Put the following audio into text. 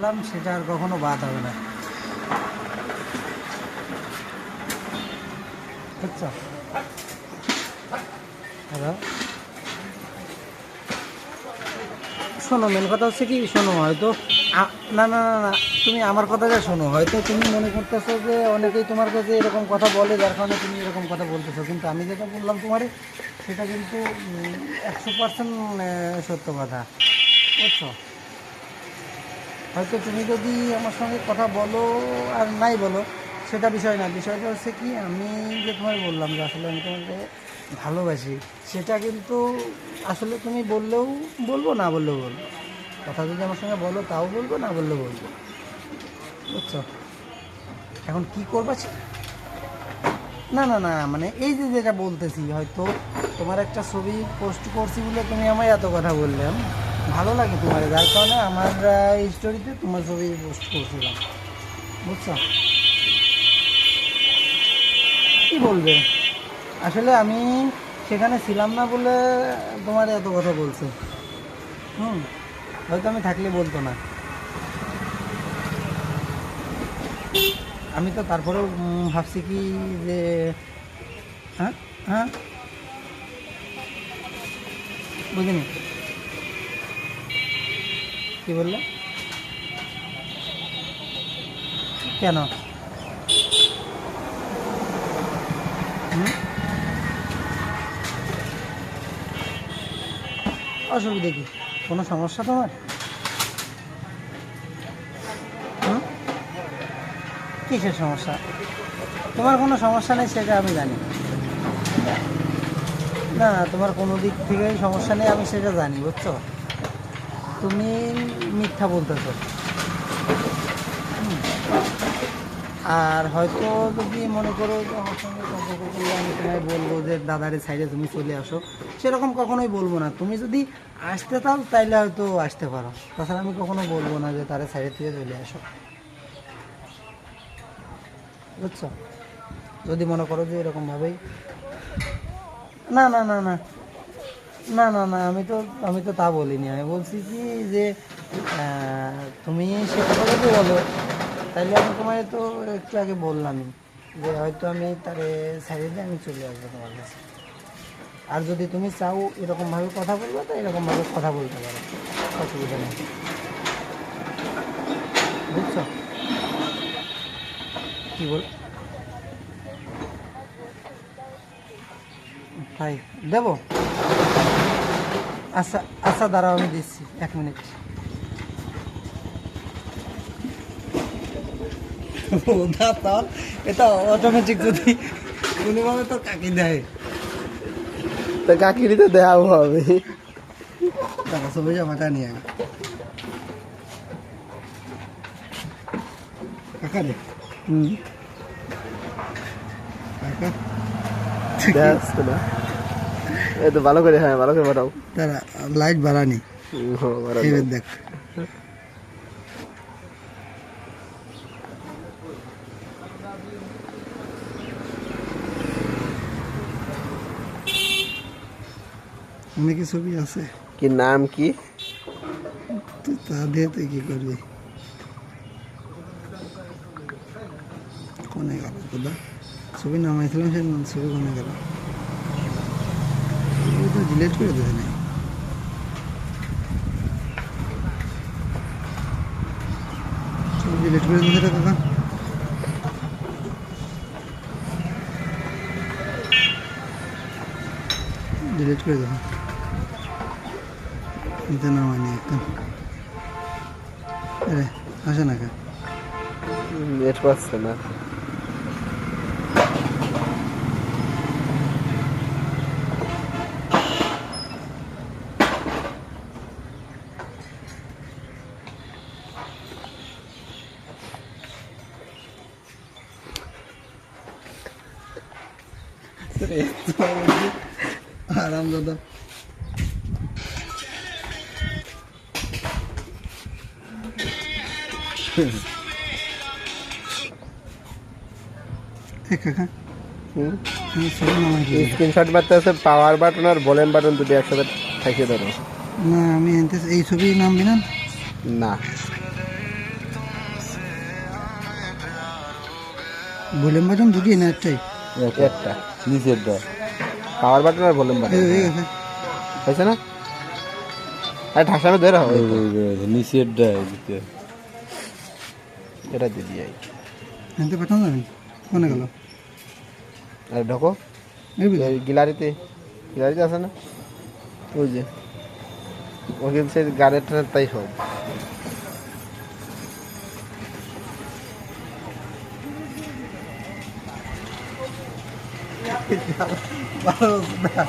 বললাম সেটা আর কখনো বাদ হবে না, বুঝছো? হ্যালো, শোনো, মেন কথা হচ্ছে কি, শোনো, হয়তো না না না না, তুমি আমার কথাটা শোনো। হয়তো তুমি মনে করতেছো যে অনেকেই তোমার কাছে এরকম কথা বলে, যার কারণে তুমি এরকম কথা বলতেছো, কিন্তু আমি যেটা বললাম তোমারে সেটা কিন্তু 100% সত্য কথা, বুঝছো? হয়তো তুমি যদি আমার সঙ্গে কথা বলো আর নাই বলো সেটা বিষয় না, বিষয়টা হচ্ছে কি, আমি যে তোমায় বললাম যে আসলে আমি তোমাকে ভালোবাসি, সেটা কিন্তু আসলে তুমি বললেও বলবো, না বললেও বলবো। কথা যদি আমার সঙ্গে বলো তাও বলবো, না বললেও বলবো, বুঝছো? এখন কি করবা না না না, মানে এই যে যেটা বলতেছি, হয়তো তোমার একটা ছবি পোস্ট করছি বলে তুমি আমায় এত কথা বললে, ভালো লাগে তোমার, যার কারণে আমার স্টোরিতে তোমার ছবি পোস্ট করছিলাম, বুঝছো? কী বলবে, আসলে আমি সেখানে ছিলাম না বলে তোমার এত কথা বলছে। হুম, হয়তো আমি থাকলে বলতো না। আমি তো তারপরেও ভাবছি কি যে, হ্যাঁ হ্যাঁ, বুঝিনি, কী বললে? কেন? হুম, অসুবিধা কি, কোনো সমস্যা তোমার? হুম, কিসের সমস্যা? তোমার কোনো সমস্যা নেই সেটা আমি জানি। না, তোমার কোনো দিক থেকেই সমস্যা নেই আমি সেটা জানি, বুঝছো? তুমি মিথ্যা বলতেছো। আর হয়তো যদি মনে করো যে আমার সঙ্গে সম্পর্ক করলে আমি তোমায় বলবো যে দাদারে সাইডে তুমি চলে আসো, সেরকম কখনোই বলবো না। তুমি যদি আসতে চাও তাইলে হয়তো আসতে পারো, তাছাড়া আমি কখনো বলবো না যে তারে সাইডে থেকে চলে আসো, বুঝছো? যদি মনে করো যে এরকমভাবেই, না না না না না না না, আমি তো তা বলিনি। আমি বলছি কি যে তুমি সে কথা যদি বলো তাইলে আমি তোমায় তো একটু আগে বললামই যে হয়তো আমি তারে সাইডে দিয়ে আমি চলে আসবো তোমার কাছে। আর যদি তুমি চাও এরকমভাবে কথা বলবো তো এরকমভাবে কথা বলতে পারো, অসুবিধা নেই, বুঝছো? কী বল, তাই দেবো? আচ্ছা আচ্ছা, দাঁড়াও, আমি দিচ্ছি, 1 মিনিট। ওটা তো, এটা অটোমেটিক, যদি কোনোভাবে তো কাকি দেয়, তা কাকিরি তো দেওয়া হবে। তারা সবাই জামাটা নিয়ে আয়। কাকা রে, হুম, কাকা, ব্যাস তো না। এই তো ভালো করে, হ্যাঁ ভালো করে বাড়াও। তারা লাইট বাড়ানি, বাড়াও। এবার দেখ। অনেকে ছবি আছে, কি নাম কি? তুই তা দিয়ে তুই কি করবি? কোনে গেল দাদা, ছবি নামাইছিলাম, সে ছবি কোনে গেল? ছবি তো ডিলিট করে দেবে না, ছবি ডিলিট করে দিতে কাকা, ডিলিট করে দেবো, এটা নামাইনি একদম। আরে আসে না কা, নেট পাচ্ছে না। আরাম দাদা। এ কাকা, হুম, আমি ছবি নামাই দিই। স্ক্রিনশট মারতে আছে, পাওয়ার বাটন আর ভলিউম বাটন দুটো একসাথে থাকিয়ে ধরো। না, আমি এই ছবি নামবি না, না, ভলিউম বাটন দুটি না একটাই? একটা নিচেরটা পাওয়ার বাটন আর ভলিউম বাটন হয়ে গেছে। হয়েছে না? আরে ঠাসানো ধরে হবে নিচেরটা এদিকে এটা দিয়ে দিই এনতে পাঠানো যাবে কোনে গেল? আরে ঢোকো এই বুঝি? এই গ্যালারিতে আছে না ওই যে ওকে সে গাড়িটা তাই হোক ভালো হচ্ছে না।